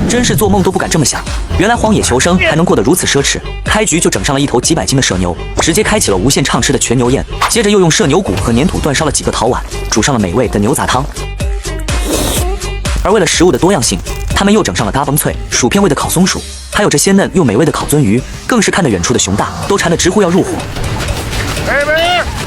真是做梦都不敢这么想。原来荒野求生还能过得如此奢侈，开局就整上了一头几百斤的麝牛，直接开启了无限畅吃的全牛宴。接着又用麝牛骨和粘土煅烧了几个陶碗，煮上了美味的牛杂汤。而为了食物的多样性，他们又整上了嘎嘣脆、薯片味的烤松鼠，还有这鲜嫩又美味的烤鳟鱼，更是看得远处的熊大都馋得直呼要入伙。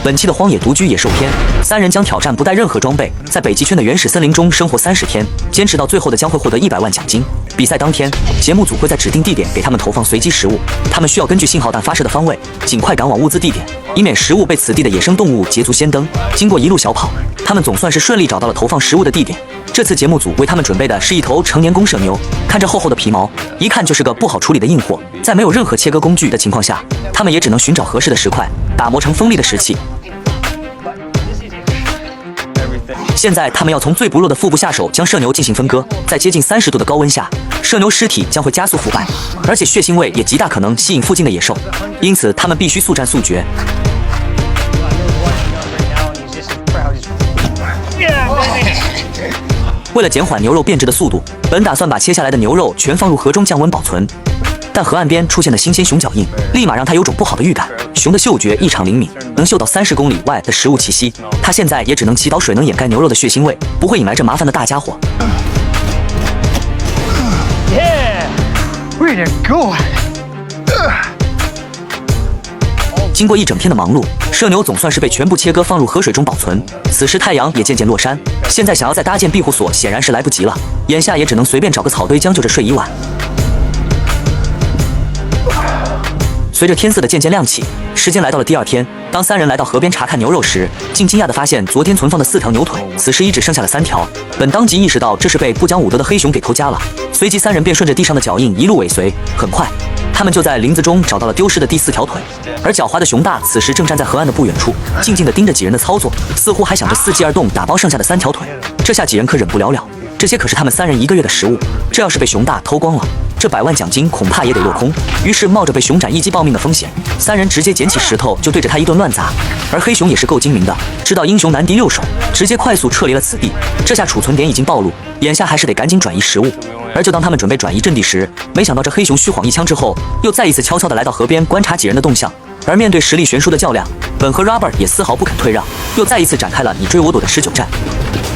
本期的荒野独居野兽篇，三人将挑战不带任何装备，在北极圈的原始森林中生活30天，坚持到最后的将会获得100万奖金。比赛当天，节目组会在指定地点给他们投放随机食物，他们需要根据信号弹发射的方位，尽快赶往物资地点，以免食物被此地的野生动物捷足先登。经过一路小跑，他们总算是顺利找到了投放食物的地点。这次节目组为他们准备的是一头成年公麝牛，看着厚厚的皮毛，一看就是个不好处理的硬货。在没有任何切割工具的情况下，他们也只能寻找合适的石块，打磨成锋利的石器。现在他们要从最不弱的腹部下手，将麝牛进行分割。在接近30度的高温下，麝牛尸体将会加速腐败，而且血腥味也极大可能吸引附近的野兽，因此他们必须速战速决。为了减缓牛肉变质的速度，本打算把切下来的牛肉全放入河中降温保存，但河岸边出现的新鲜熊脚印，立马让他有种不好的预感。熊的嗅觉异常灵敏，能嗅到30公里外的食物气息。他现在也只能祈祷水能掩盖牛肉的血腥味，不会引来这麻烦的大家伙。经过一整天的忙碌，麝牛总算是被全部切割放入河水中保存。此时太阳也渐渐落山，现在想要再搭建庇护所显然是来不及了，眼下也只能随便找个草堆将就着睡一晚。随着天色的渐渐亮起，时间来到了第2天。当3人来到河边查看牛肉时，竟惊讶地发现昨天存放的4条牛腿，此时已只剩下了3条。本当即意识到这是被不讲武德的黑熊给偷家了，随即3人便顺着地上的脚印一路尾随。很快，他们就在林子中找到了丢失的第4条腿。而狡猾的熊大此时正站在河岸的不远处，静静地盯着几人的操作，似乎还想着伺机而动，打包剩下的3条腿。这下几人可忍不了了，这些可是他们3人1个月的食物，这要是被熊大偷光了，这100万奖金恐怕也得落空。于是冒着被熊斩一击毙命的风险，3人直接捡起石头就对着他一顿乱砸。而黑熊也是够精明的，知道英雄难敌6手，直接快速撤离了此地。这下储存点已经暴露，眼下还是得赶紧转移食物。而就当他们准备转移阵地时，没想到这黑熊虚晃一枪之后，又再一次悄悄地来到河边观察几人的动向。而面对实力悬殊的较量，本和 Robert 也丝毫不肯退让，又再一次展开了你追我躲的19战。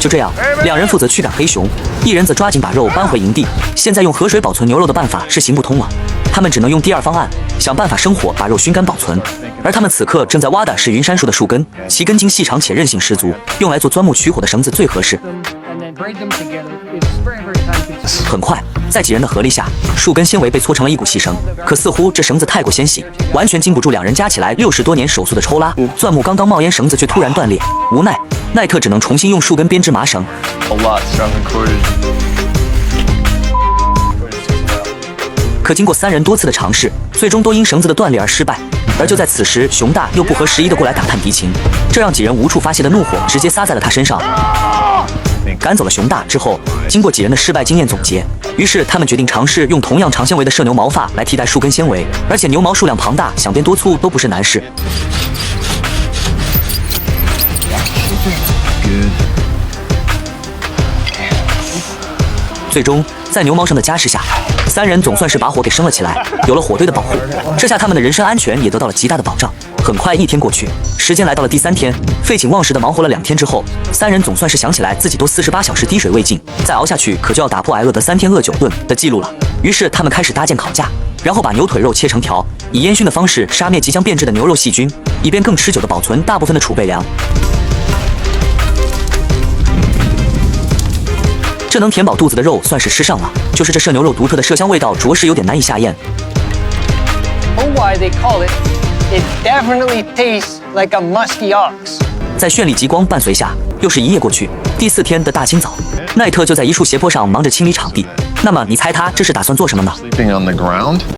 就这样，2人负责驱赶黑熊，1人则抓紧把肉搬回营地。现在用河水保存牛肉的办法是行不通了，他们只能用第2方案，想办法生火把肉熏干保存。而他们此刻正在挖的是云杉树的树根，其根茎细长且韧性十足，用来做钻木取火的绳子最合适。很快，在几人的合力下，树根纤维被搓成了一股细绳，可似乎这绳子太过纤细，完全经不住2人加起来60多年手速的抽拉。钻木刚刚冒烟，绳子却突然断裂，无奈奈特只能重新用树根编织麻绳。可经过3人多次的尝试，最终都因绳子的断裂而失败。而就在此时，熊大又不合时宜地过来打探敌情，这让几人无处发泄的怒火直接撒在了他身上。赶走了熊大之后，经过几人的失败经验总结，于是他们决定尝试用同样长纤维的麝牛毛发来替代树根纤维，而且牛毛数量庞大，想变多粗都不是难事。最终，在牛毛上的加持下，3人总算是把火给升了起来，有了火堆的保护，这下他们的人身安全也得到了极大的保障。很快1天过去，时间来到了第3天，废寝忘食的忙活了2天之后，3人总算是想起来自己都48小时滴水未进，再熬下去可就要打破挨饿的3天饿9顿的记录了。于是他们开始搭建烤架，然后把牛腿肉切成条，以烟熏的方式杀灭即将变质的牛肉细菌，以便更持久地保存大部分的储备粮。这能填饱肚子的肉算是吃上了，就是这麝牛肉独特的麝香味道，着实有点难以下咽。It definitely tastes like a musky ox. 在绚丽极光伴随下，又是一夜过去。第4天的大清早，奈特就在一处斜坡上忙着清理场地。那么你猜他这是打算做什么呢？